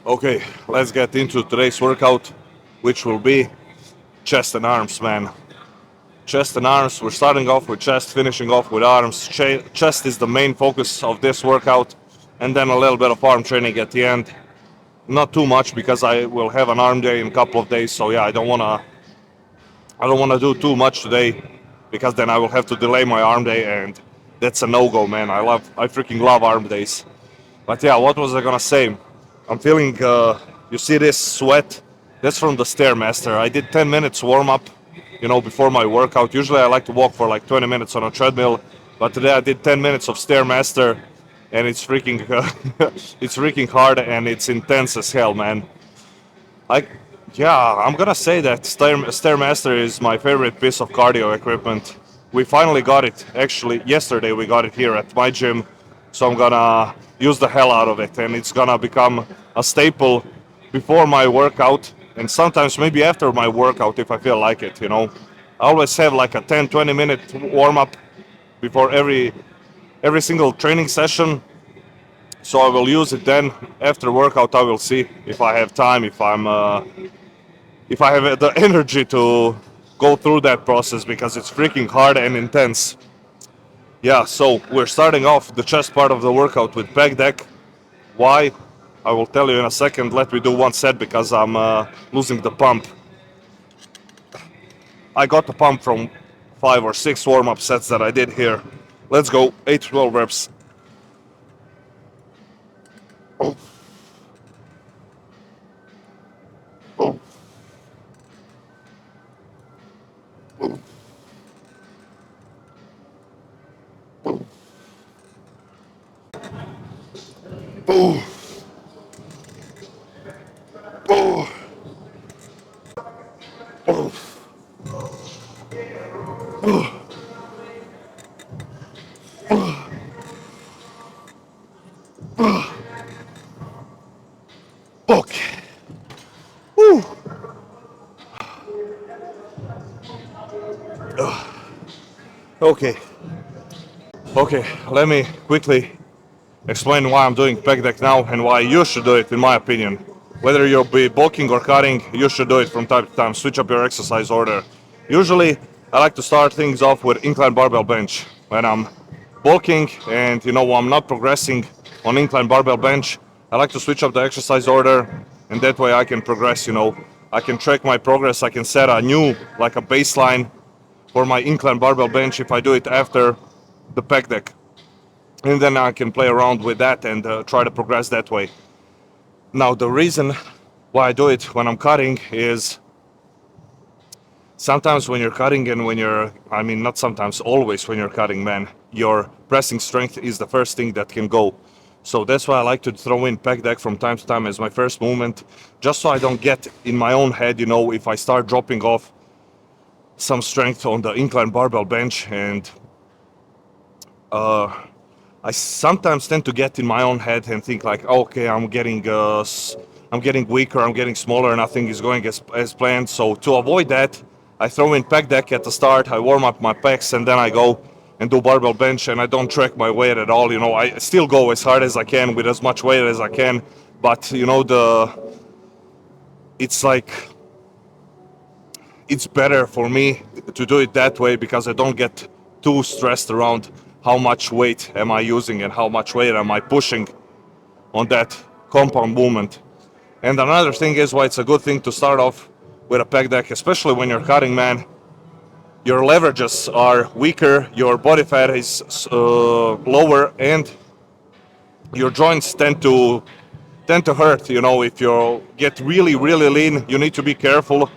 Okay, let's get into today's workout, which will be chest and arms, man. Chest and arms, we're starting off with chest, finishing off with arms. Chest is the main focus of this workout, and then a little bit of arm training at the end. Not too much because I will have an arm day in a couple of days, so yeah, I don't wanna do too much today because then I will have to delay my arm day, and that's a no-go, man. I freaking love arm days. But yeah, what was I gonna say? I'm feeling, you see this sweat? That's from the Stairmaster. I did 10 minutes warm up, before my workout. Usually I like to walk for like 20 minutes on a treadmill, but today I did 10 minutes of Stairmaster, and it's freaking, it's freaking hard and it's intense as hell, man. I, yeah, I'm gonna say that Stairmaster is my favorite piece of cardio equipment. We finally got it. Actually, yesterday we got it here at my gym, so I'm gonna use the hell out of it, and it's gonna become a staple before my workout, and sometimes maybe after my workout if I feel like it. I always have like a 10-20 minute warm up before every single training session, so I will use it then. After workout I will see if I have time, if I have the energy to go through that process, because it's freaking hard and intense. Yeah, so we're starting off the chest part of the workout with pec deck. Why? I will tell you in a second. Let me do one set because I'm losing the pump. I got the pump from 5 or 6 warm-up sets that I did here. Let's go, 8 to 12 reps. Oh. Oh. Oh. Oh. Oh. Oh. Oh. Okay. Woo. Okay. Okay, let me quickly explain why I'm doing pec deck now and why you should do it, in my opinion. Whether you'll be bulking or cutting, you should do it from time to time. Switch up your exercise order. Usually, I like to start things off with incline barbell bench. When I'm bulking and I'm not progressing on incline barbell bench, I like to switch up the exercise order, and that way I can progress. I can track my progress. I can set a new, like a baseline for my incline barbell bench if I do it after the pec deck, and then I can play around with that and try to progress that way. Now, the reason why I do it when I'm cutting is sometimes when you're cutting and not sometimes, always when you're cutting, man, your pressing strength is the first thing that can go. So that's why I like to throw in pec deck from time to time as my first movement, just so I don't get in my own head, if I start dropping off some strength on the incline barbell bench, and I sometimes tend to get in my own head and think like, okay, I'm getting weaker, I'm getting smaller, nothing is going as planned. So to avoid that, I throw in pec deck at the start, I warm up my pecs, and then I go and do barbell bench, and I don't track my weight at all. I still go as hard as I can with as much weight as I can, but it's like, it's better for me to do it that way because I don't get too stressed around how much weight am I using and how much weight am I pushing on that compound movement. And another thing is why it's a good thing to start off with a pec deck, especially when you're cutting, man. Your leverages are weaker, your body fat is lower, and your joints tend to hurt. If you get really, really lean, you need to be careful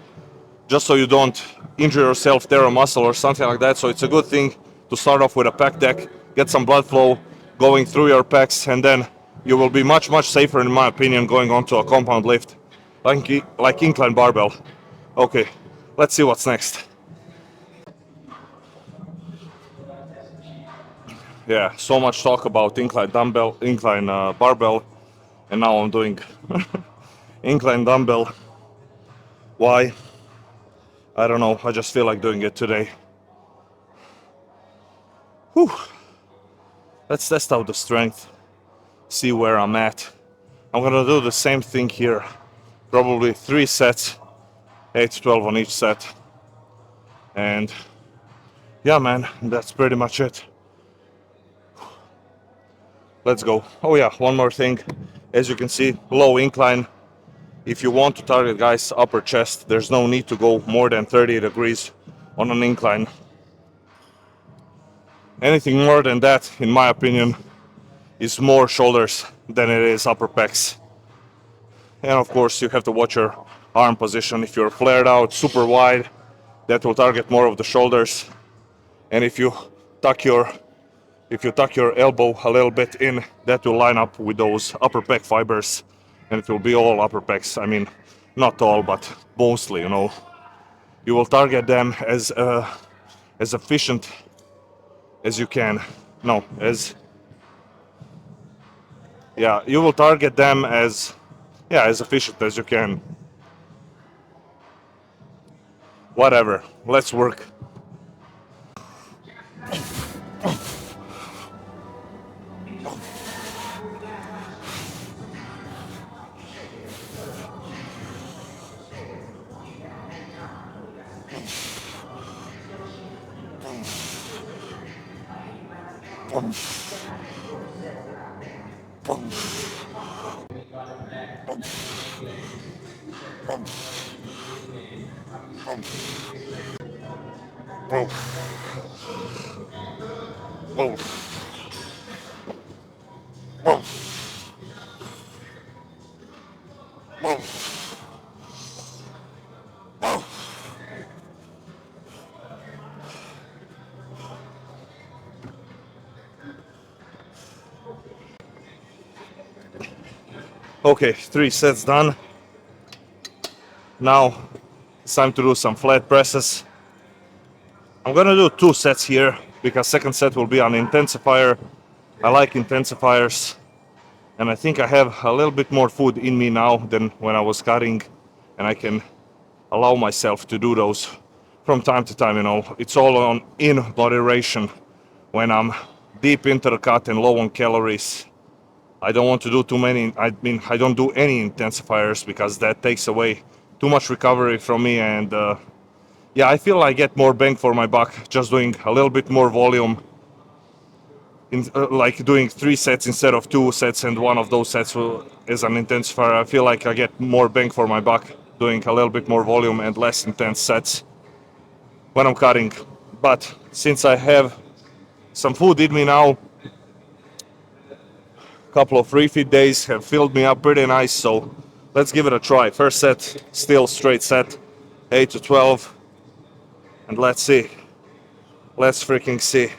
just so you don't injure yourself, tear a muscle or something like that. So it's a good thing to start off with a pec deck, get some blood flow going through your pecs, and then you will be much, much safer, in my opinion, going on to a compound lift, like incline barbell. Okay, let's see what's next. Yeah, so much talk about incline barbell, and now I'm doing incline dumbbell. Why? I don't know, I just feel like doing it today. Whew. Let's test out the strength, see where I'm at. I'm gonna do the same thing here. Probably 3 sets, 8 to 12 on each set. And yeah, man, that's pretty much it. Let's go. Oh yeah, one more thing. As you can see, low incline. If you want to target guys upper chest, there's no need to go more than 30 degrees on an incline. Anything more than that, in my opinion, is more shoulders than it is upper pecs. And of course, you have to watch your arm position. If you're flared out super wide, that will target more of the shoulders. And if you tuck your elbow a little bit in, that will line up with those upper pec fibers, and it will be all upper pecs. I mean, not all, but mostly, you know. You will target them as efficient as you can. No, as yeah, you will target them as efficient as you can. Whatever. Let's work. Okay, 3 sets done. Now it's time to do some flat presses. I'm gonna do 2 sets here because second set will be on intensifier. I like intensifiers, and I think I have a little bit more food in me now than when I was cutting, and I can allow myself to do those from time to time, you know. It's all in moderation. When I'm deep into the cut and low on calories, I don't want to do too many. I mean, I don't do any intensifiers because that takes away too much recovery from me, and yeah, I feel I get more bang for my buck just doing a little bit more volume, like doing 3 sets instead of 2 sets, and one of those sets is an intensifier. I feel like I get more bang for my buck doing a little bit more volume and less intense sets when I'm cutting. But since I have some food in me now, a couple of refeed days have filled me up pretty nice, so let's give it a try. First set, still straight set, 8 to 12, and let's see. Let's freaking see.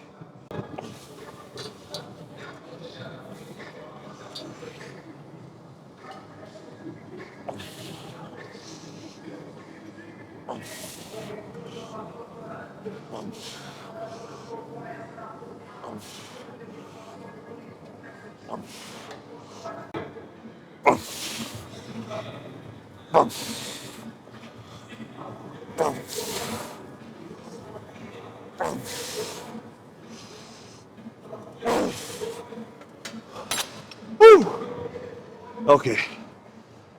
Okay,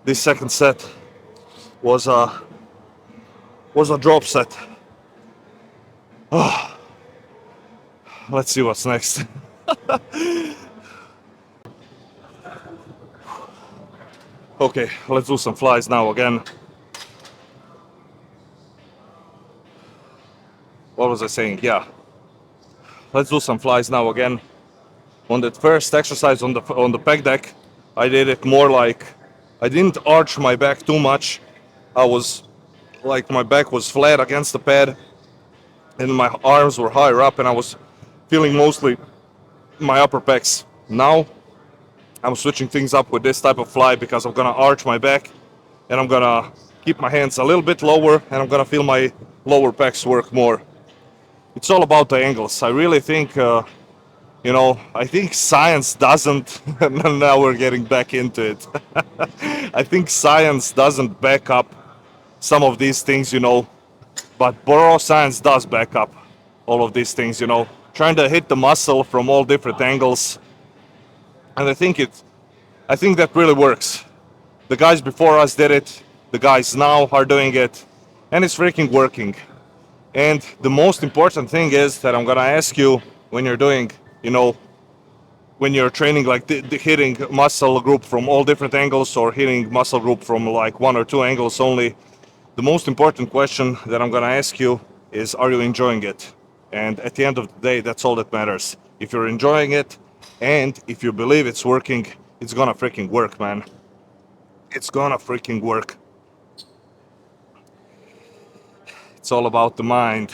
this second set was a drop set. Let's see what's next. Okay, let's do some flies now again. What was I saying? Yeah, let's do some flies now again. On that first exercise on the pec deck, I did it more like I didn't arch my back too much. I was like, my back was flat against the pad and my arms were higher up, and I was feeling mostly my upper pecs. Now I'm switching things up with this type of fly because I'm gonna arch my back and I'm gonna keep my hands a little bit lower, and I'm gonna feel my lower pecs work more. It's all about the angles. I really think I think science doesn't, now we're getting back into it. I think science doesn't back up some of these things, but bro, science does back up all of these things, Trying to hit the muscle from all different angles. And I think I think that really works. The guys before us did it, the guys now are doing it, and it's freaking working. And the most important thing is that I'm gonna ask you when you're doing, you know, when you're training like hitting muscle group from all different angles or hitting muscle group from like one or two angles only, the most important question that I'm gonna ask you is, are you enjoying it? And at the end of the day, that's all that matters. If you're enjoying it and if you believe it's working, it's gonna freaking work, man. It's gonna freaking work. It's all about the mind.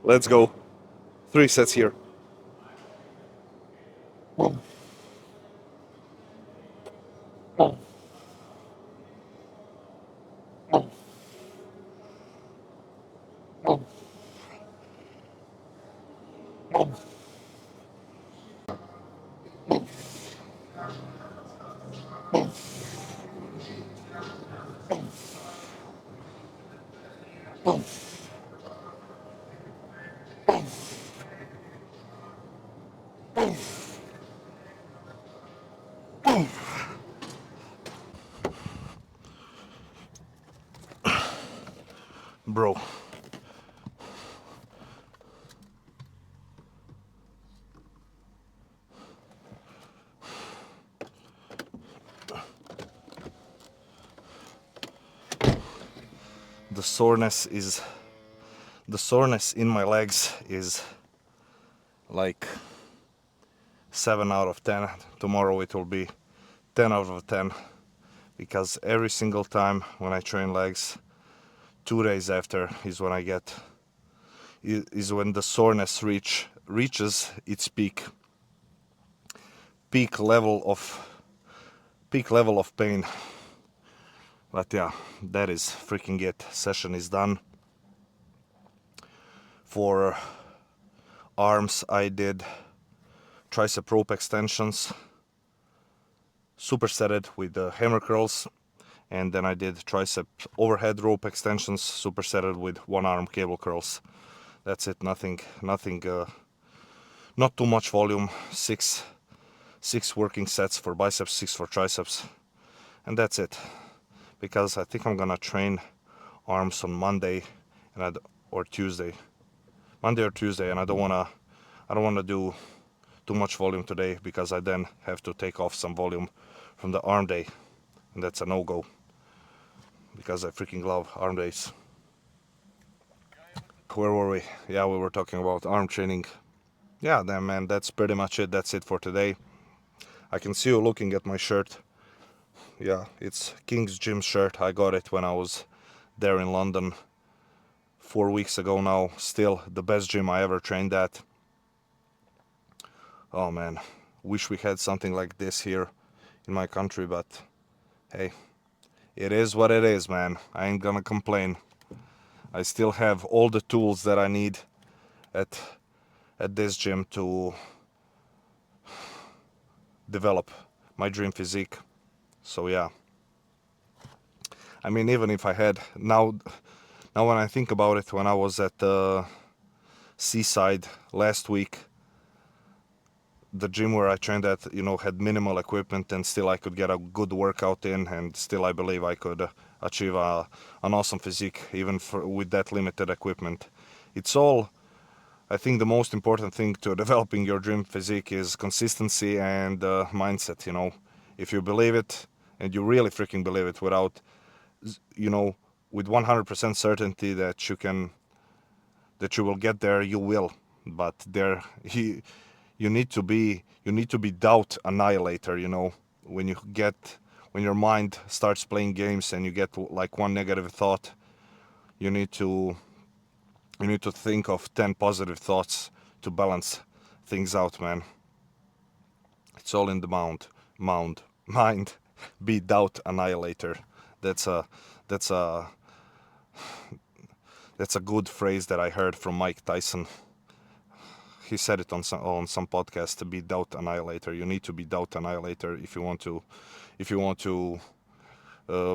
Let's go. 3 sets here. Bro. The soreness is the soreness in my legs is like 7 out of 10. Tomorrow it will be 10 out of 10 because every single time when I train legs, 2 days after is when I get is when the soreness reaches its peak level of pain. But yeah, that is freaking it. Session is done. For arms, I did tricep rope extensions, supersetted with the hammer curls, and then I did tricep overhead rope extensions, supersetted with one arm cable curls. That's it. Nothing. Not too much volume. Six working sets for biceps, 6 for triceps, and that's it. Because I think I'm gonna train arms on Monday or Tuesday, and I don't wanna do too much volume today because I then have to take off some volume from the arm day, and that's a no-go because I freaking love arm days. Where were we? Yeah, we were talking about arm training. Yeah, then man, that's pretty much it. That's it for today. I can see you looking at my shirt. Yeah, it's King's Gym shirt. I got it when I was there in London 4 weeks ago now. Still the best gym I ever trained at. Oh man, wish we had something like this here in my country, but hey, it is what it is, man. I ain't gonna complain. I still have all the tools that I need at this gym to develop my dream physique. So yeah, I mean, even if I had now when I think about it, when I was at the seaside last week, the gym where I trained at, had minimal equipment, and still I could get a good workout in, and still I believe I could achieve an awesome physique even with that limited equipment. It's all, I think the most important thing to developing your dream physique is consistency and mindset. If you believe it, and you really freaking believe it without, with 100% certainty that you will get there, you will. But you need to be doubt annihilator. When your mind starts playing games and you get like one negative thought, you need to think of 10 positive thoughts to balance things out, man. It's all in the mind. Be doubt annihilator. That's a that's a that's a good phrase that I heard from Mike Tyson. He said it on some podcast. To be doubt annihilator, you need to be doubt annihilator if you want to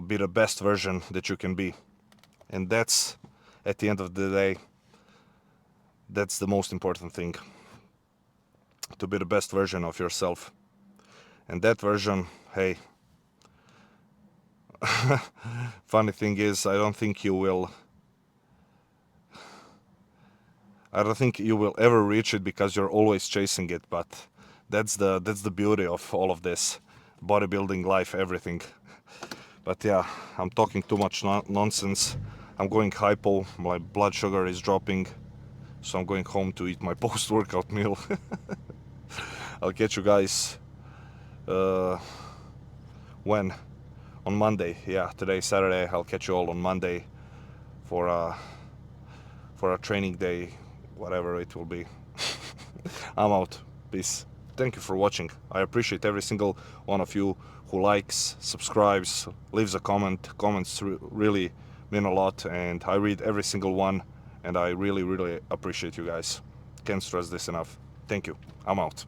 be the best version that you can be. And that's, at the end of the day, that's the most important thing. To be the best version of yourself. And that version hey, funny thing is, I don't think you will ever reach it because you're always chasing it, but that's the beauty of all of this bodybuilding life, everything. But yeah, I'm talking too much nonsense. I'm going hypo, my blood sugar is dropping, so I'm going home to eat my post-workout meal. I'll catch you guys when? On Monday. Yeah, today's Saturday. I'll catch you all on Monday for a training day, whatever it will be. I'm out. Peace. Thank you for watching. I appreciate every single one of you who likes, subscribes, leaves a comment. Comments really mean a lot, and I read every single one, and I really, really appreciate you guys. Can't stress this enough. Thank you. I'm out.